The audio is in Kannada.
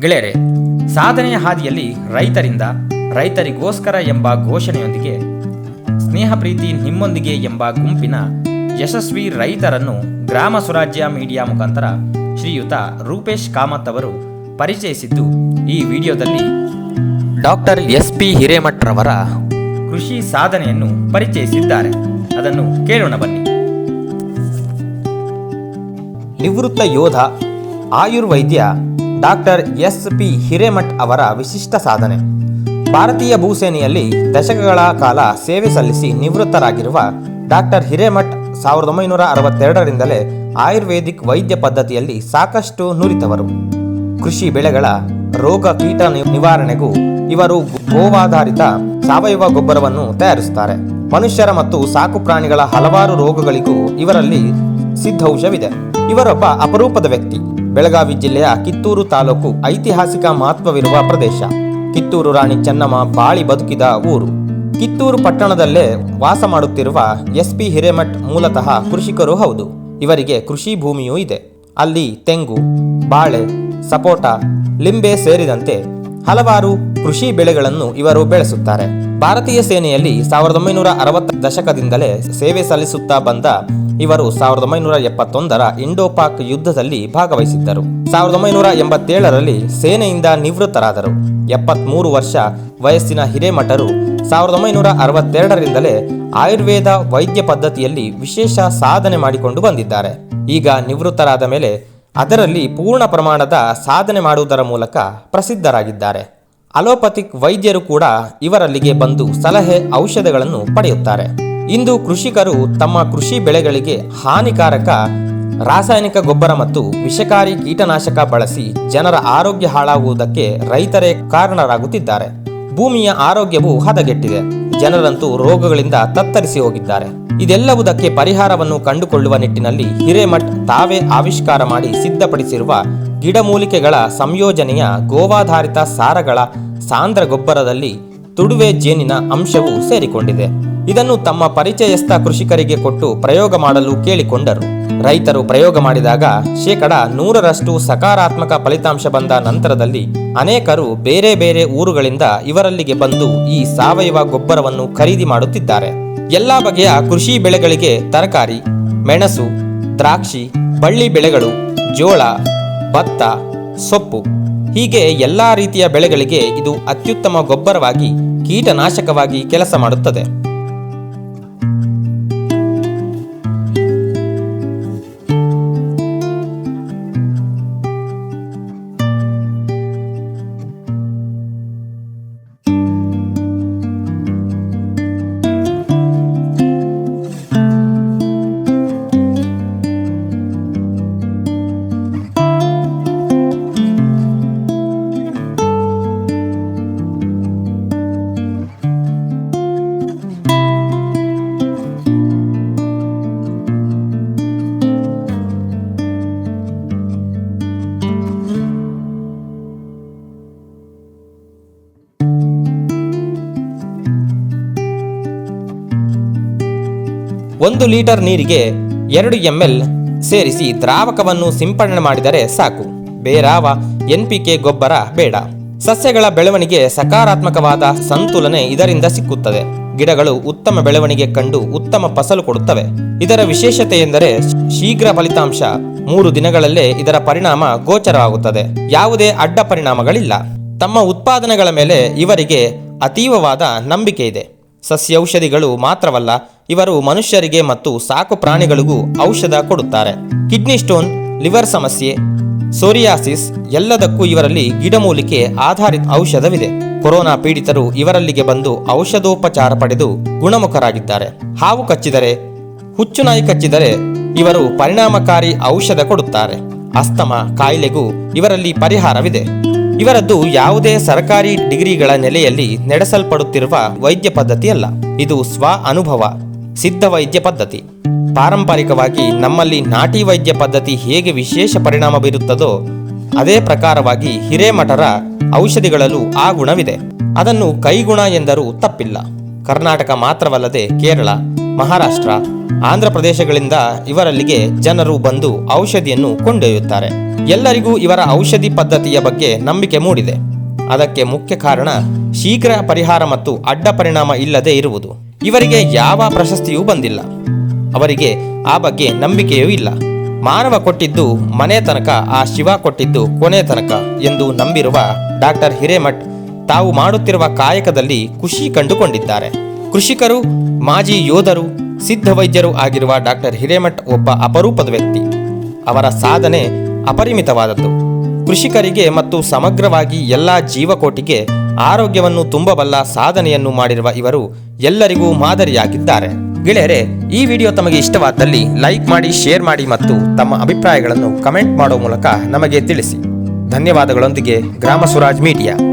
ಗೆಳೆಯರೆ, ಸಾಧನೆಯ ಹಾದಿಯಲ್ಲಿ ರೈತರಿಂದ ರೈತರಿಗೋಸ್ಕರ ಎಂಬ ಘೋಷಣೆಯೊಂದಿಗೆ ಸ್ನೇಹ ಪ್ರೀತಿ ನಿಮ್ಮೊಂದಿಗೆ ಎಂಬ ಗುಂಪಿನ ಯಶಸ್ವಿ ರೈತರನ್ನು ಗ್ರಾಮ ಸ್ವರಾಜ್ಯ ಮೀಡಿಯಾ ಮುಖಾಂತರ ಶ್ರೀಯುತ ರೂಪೇಶ್ ಕಾಮತ್ ಅವರು ಪರಿಚಯಿಸಿದ್ದು ಈ ವಿಡಿಯೋದಲ್ಲಿ ಡಾಕ್ಟರ್ SP ಹಿರೇಮಠ್ ರವರ ಕೃಷಿ ಸಾಧನೆಯನ್ನು ಪರಿಚಯಿಸಿದ್ದಾರೆ. ಅದನ್ನು ಕೇಳೋಣ ಬನ್ನಿ. ನಿವೃತ್ತ ಯೋಧ ಆಯುರ್ವೈದ್ಯ ಡಾಕ್ಟರ್ SP ಹಿರೇಮಠ್ ಅವರ ವಿಶಿಷ್ಟ ಸಾಧನೆ. ಭಾರತೀಯ ಭೂಸೇನೆಯಲ್ಲಿ ದಶಕಗಳ ಕಾಲ ಸೇವೆ ಸಲ್ಲಿಸಿ ನಿವೃತ್ತರಾಗಿರುವ ಡಾಕ್ಟರ್ ಹಿರೇಮಠ್ 1962ರಿಂದಲೇ ಆಯುರ್ವೇದಿಕ್ ವೈದ್ಯ ಪದ್ಧತಿಯಲ್ಲಿ ಸಾಕಷ್ಟು ನುರಿತವರು. ಕೃಷಿ ಬೆಳೆಗಳ ರೋಗ ಕೀಟ ನಿವಾರಣೆಗೂ ಇವರು ಗೋವಾಧಾರಿತ ಸಾವಯವ ಗೊಬ್ಬರವನ್ನು ತಯಾರಿಸುತ್ತಾರೆ. ಮನುಷ್ಯರ ಮತ್ತು ಸಾಕು ಪ್ರಾಣಿಗಳ ಹಲವಾರು ರೋಗಗಳಿಗೂ ಇವರಲ್ಲಿ ಸಿದ್ಧೌಷಧವಿದೆ. ಇವರೊಬ್ಬ ಅಪರೂಪದ ವ್ಯಕ್ತಿ. ಬೆಳಗಾವಿ ಜಿಲ್ಲೆಯ ಕಿತ್ತೂರು ತಾಲೂಕು ಐತಿಹಾಸಿಕ ಮಹತ್ವವಿರುವ ಪ್ರದೇಶ. ಕಿತ್ತೂರು ರಾಣಿ ಚೆನ್ನಮ್ಮ ಬಾಳಿ ಬದುಕಿದ ಊರು. ಕಿತ್ತೂರು ಪಟ್ಟಣದಲ್ಲೇ ವಾಸ ಮಾಡುತ್ತಿರುವ SP ಹಿರೇಮಠ್ ಮೂಲತಃ ಕೃಷಿಕರು ಹೌದು. ಇವರಿಗೆ ಕೃಷಿ ಭೂಮಿಯೂ ಇದೆ. ಅಲ್ಲಿ ತೆಂಗು, ಬಾಳೆ, ಸಪೋಟ, ಲಿಂಬೆ ಸೇರಿದಂತೆ ಹಲವಾರು ಕೃಷಿ ಬೆಳೆಗಳನ್ನು ಇವರು ಬೆಳೆಸುತ್ತಾರೆ. ಭಾರತೀಯ ಸೇನೆಯಲ್ಲಿ 1960 ದಶಕದಿಂದಲೇ ಸೇವೆ ಸಲ್ಲಿಸುತ್ತಾ ಬಂದ ಇವರು 1971ರ ಇಂಡೋಪಾಕ್ ಯುದ್ಧದಲ್ಲಿ ಭಾಗವಹಿಸಿದ್ದರು. 1987ರಲ್ಲಿ ಸೇನೆಯಿಂದ ನಿವೃತ್ತರಾದರು. 73 ವರ್ಷ ವಯಸ್ಸಿನ ಹಿರೇಮಠರು 1962ರಿಂದಲೇ ಆಯುರ್ವೇದ ವೈದ್ಯ ಪದ್ಧತಿಯಲ್ಲಿ ವಿಶೇಷ ಸಾಧನೆ ಮಾಡಿಕೊಂಡು ಬಂದಿದ್ದಾರೆ. ಈಗ ನಿವೃತ್ತರಾದ ಮೇಲೆ ಅದರಲ್ಲಿ ಪೂರ್ಣ ಪ್ರಮಾಣದ ಸಾಧನೆ ಮಾಡುವುದರ ಮೂಲಕ ಪ್ರಸಿದ್ಧರಾಗಿದ್ದಾರೆ. ಅಲೋಪತಿಕ್ ವೈದ್ಯರು ಕೂಡ ಇವರಲ್ಲಿಗೆ ಬಂದು ಸಲಹೆ, ಔಷಧಗಳನ್ನು ಪಡೆಯುತ್ತಾರೆ. ಇಂದು ಕೃಷಿಕರು ತಮ್ಮ ಕೃಷಿ ಬೆಳೆಗಳಿಗೆ ಹಾನಿಕಾರಕ ರಾಸಾಯನಿಕ ಗೊಬ್ಬರ ಮತ್ತು ವಿಷಕಾರಿ ಕೀಟನಾಶಕ ಬಳಸಿ ಜನರ ಆರೋಗ್ಯ ಹಾಳಾಗುವುದಕ್ಕೆ ರೈತರೇ ಕಾರಣರಾಗುತ್ತಿದ್ದಾರೆ. ಭೂಮಿಯ ಆರೋಗ್ಯವು ಹದಗೆಟ್ಟಿದೆ. ಜನರಂತೂ ರೋಗಗಳಿಂದ ತತ್ತರಿಸಿ ಹೋಗಿದ್ದಾರೆ. ಇದೆಲ್ಲವುದಕ್ಕೆ ಪರಿಹಾರವನ್ನು ಕಂಡುಕೊಳ್ಳುವ ನಿಟ್ಟಿನಲ್ಲಿ ಹಿರೇಮಠ್ ತಾವೇ ಆವಿಷ್ಕಾರ ಮಾಡಿ ಸಿದ್ಧಪಡಿಸಿರುವ ಗಿಡಮೂಲಿಕೆಗಳ ಸಂಯೋಜನೆಯ ಗೋವಾಧಾರಿತ ಸಾರಗಳ ಸಾಂದ್ರ ಗೊಬ್ಬರದಲ್ಲಿ ತುಡುವೆ ಜೇನಿನ ಅಂಶವೂ ಸೇರಿಕೊಂಡಿದೆ. ಇದನ್ನು ತಮ್ಮ ಪರಿಚಯಸ್ಥ ಕೃಷಿಕರಿಗೆ ಕೊಟ್ಟು ಪ್ರಯೋಗ ಮಾಡಲು ಕೇಳಿಕೊಂಡರು. ರೈತರು ಪ್ರಯೋಗ ಮಾಡಿದಾಗ 100% ಸಕಾರಾತ್ಮಕ ಫಲಿತಾಂಶ ಬಂದ ನಂತರದಲ್ಲಿ ಅನೇಕರು ಬೇರೆ ಬೇರೆ ಊರುಗಳಿಂದ ಇವರಲ್ಲಿಗೆ ಬಂದು ಈ ಸಾವಯವ ಗೊಬ್ಬರವನ್ನು ಖರೀದಿ ಮಾಡುತ್ತಿದ್ದಾರೆ. ಎಲ್ಲಾ ಬಗೆಯ ಕೃಷಿ ಬೆಳೆಗಳಿಗೆ ತರಕಾರಿ, ಮೆಣಸು, ದ್ರಾಕ್ಷಿ, ಬಳ್ಳಿ ಬೆಳೆಗಳು, ಜೋಳ, ಭತ್ತ, ಸೊಪ್ಪು ಹೀಗೆ ಎಲ್ಲಾ ರೀತಿಯ ಬೆಳೆಗಳಿಗೆ ಇದು ಅತ್ಯುತ್ತಮ ಗೊಬ್ಬರವಾಗಿ, ಕೀಟನಾಶಕವಾಗಿ ಕೆಲಸ ಮಾಡುತ್ತದೆ. ಒಂದು ಲೀಟರ್ ನೀರಿಗೆ 2 ml ಸೇರಿಸಿ ದ್ರಾವಕವನ್ನು ಸಿಂಪಡಣೆ ಮಾಡಿದರೆ ಸಾಕು. ಬೇರಾವ NPK ಗೊಬ್ಬರ ಬೇಡ. ಸಸ್ಯಗಳ ಬೆಳವಣಿಗೆ ಸಕಾರಾತ್ಮಕವಾದ ಸಂತುಲನೆ ಇದರಿಂದ ಸಿಕ್ಕುತ್ತದೆ. ಗಿಡಗಳು ಉತ್ತಮ ಬೆಳವಣಿಗೆ ಕಂಡು ಉತ್ತಮ ಫಸಲು ಕೊಡುತ್ತವೆ. ಇದರ ವಿಶೇಷತೆ ಎಂದರೆ ಶೀಘ್ರ ಫಲಿತಾಂಶ. 3 ದಿನಗಳಲ್ಲೇ ಇದರ ಪರಿಣಾಮ ಗೋಚರವಾಗುತ್ತದೆ. ಯಾವುದೇ ಅಡ್ಡ ಪರಿಣಾಮಗಳಿಲ್ಲ. ತಮ್ಮ ಉತ್ಪಾದನೆಗಳ ಮೇಲೆ ಇವರಿಗೆ ಅತೀವವಾದ ನಂಬಿಕೆ ಇದೆ. ಸಸ್ಯೌಷಧಿಗಳು ಮಾತ್ರವಲ್ಲ, ಇವರು ಮನುಷ್ಯರಿಗೆ ಮತ್ತು ಸಾಕು ಪ್ರಾಣಿಗಳಿಗೂ ಔಷಧ ಕೊಡುತ್ತಾರೆ. ಕಿಡ್ನಿ ಸ್ಟೋನ್, ಲಿವರ್ ಸಮಸ್ಯೆ, ಸೋರಿಯಾಸಿಸ್ ಎಲ್ಲದಕ್ಕೂ ಇವರಲ್ಲಿ ಗಿಡಮೂಲಿಕೆ ಆಧಾರಿತ ಔಷಧವಿದೆ. ಕೊರೋನಾ ಪೀಡಿತರು ಇವರಲ್ಲಿಗೆ ಬಂದು ಔಷಧೋಪಚಾರ ಪಡೆದು ಗುಣಮುಖರಾಗಿದ್ದಾರೆ. ಹಾವು ಕಚ್ಚಿದರೆ, ಹುಚ್ಚುನಾಯಿ ಕಚ್ಚಿದರೆ ಇವರು ಪರಿಣಾಮಕಾರಿ ಔಷಧ ಕೊಡುತ್ತಾರೆ. ಅಸ್ತಮಾ ಕಾಯಿಲೆಗೂ ಇವರಲ್ಲಿ ಪರಿಹಾರವಿದೆ. ಇವರದ್ದು ಯಾವುದೇ ಸರ್ಕಾರಿ ಡಿಗ್ರಿಗಳ ನೆಲೆಯಲ್ಲಿ ನಡೆಸಲ್ಪಡುತ್ತಿರುವ ವೈದ್ಯ ಪದ್ಧತಿಯಲ್ಲ. ಇದು ಸ್ವ ಅನುಭವ ಸಿದ್ಧ ವೈದ್ಯ ಪದ್ಧತಿ. ಪಾರಂಪರಿಕವಾಗಿ ನಮ್ಮಲ್ಲಿ ನಾಟಿ ವೈದ್ಯ ಪದ್ಧತಿ ಹೇಗೆ ವಿಶೇಷ ಪರಿಣಾಮ ಬೀರುತ್ತದೋ ಅದೇ ಪ್ರಕಾರವಾಗಿ ಹಿರೇಮಠರ ಔಷಧಿಗಳಲ್ಲೂ ಆ ಗುಣವಿದೆ. ಅದನ್ನು ಕೈಗುಣ ಎಂದರೂ ತಪ್ಪಿಲ್ಲ. ಕರ್ನಾಟಕ ಮಾತ್ರವಲ್ಲದೆ ಕೇರಳ, ಮಹಾರಾಷ್ಟ್ರ, ಆಂಧ್ರ ಪ್ರದೇಶಗಳಿಂದ ಇವರಲ್ಲಿಗೆ ಜನರು ಬಂದು ಔಷಧಿಯನ್ನು ಕೊಂಡೊಯ್ಯುತ್ತಾರೆ. ಎಲ್ಲರಿಗೂ ಇವರ ಔಷಧಿ ಪದ್ಧತಿಯ ಬಗ್ಗೆ ನಂಬಿಕೆ ಮೂಡಿದೆ. ಅದಕ್ಕೆ ಮುಖ್ಯ ಕಾರಣ ಶೀಘ್ರ ಪರಿಹಾರ ಮತ್ತು ಅಡ್ಡ ಪರಿಣಾಮ ಇಲ್ಲದೆ ಇರುವುದು. ಇವರಿಗೆ ಯಾವ ಪ್ರಶಸ್ತಿಯೂ ಬಂದಿಲ್ಲ. ಅವರಿಗೆ ಆ ಬಗ್ಗೆ ನಂಬಿಕೆಯೂ ಇಲ್ಲ. ಮಾನವ ಕೊಟ್ಟಿದ್ದು ಮನೆ ತನಕ, ಆ ಶಿವ ಕೊಟ್ಟಿದ್ದು ಕೊನೆ ತನಕ ಎಂದು ನಂಬಿರುವ ಡಾಕ್ಟರ್ ಹಿರೇಮಠ್ ತಾವು ಮಾಡುತ್ತಿರುವ ಕಾಯಕದಲ್ಲಿ ಖುಷಿ ಕಂಡುಕೊಂಡಿದ್ದಾರೆ. ಕೃಷಿಕರು, ಮಾಜಿ ಯೋಧರು, ಸಿದ್ಧ ವೈದ್ಯರು ಆಗಿರುವ ಡಾಕ್ಟರ್ ಹಿರೇಮಠ್ ಒಬ್ಬ ಅಪರೂಪದ ವ್ಯಕ್ತಿ. ಅವರ ಸಾಧನೆ ಅಪರಿಮಿತವಾದದ್ದು. ಕೃಷಿಕರಿಗೆ ಮತ್ತು ಸಮಗ್ರವಾಗಿ ಎಲ್ಲ ಜೀವಕೋಟಿಗೆ ಆರೋಗ್ಯವನ್ನು ತುಂಬಬಲ್ಲ ಸಾಧನೆಯನ್ನು ಮಾಡಿರುವ ಇವರು ಎಲ್ಲರಿಗೂ ಮಾದರಿಯಾಗಿದ್ದಾರೆ. ಗೆಳೆಯರೆ, ಈ ವಿಡಿಯೋ ತಮಗೆ ಇಷ್ಟವಾದಲ್ಲಿ ಲೈಕ್ ಮಾಡಿ, ಶೇರ್ ಮಾಡಿ ಮತ್ತು ತಮ್ಮ ಅಭಿಪ್ರಾಯಗಳನ್ನು ಕಮೆಂಟ್ ಮಾಡುವ ಮೂಲಕ ನಮಗೆ ತಿಳಿಸಿ. ಧನ್ಯವಾದಗಳೊಂದಿಗೆ ಗ್ರಾಮ ಸ್ವರಾಜ್ ಮೀಡಿಯಾ.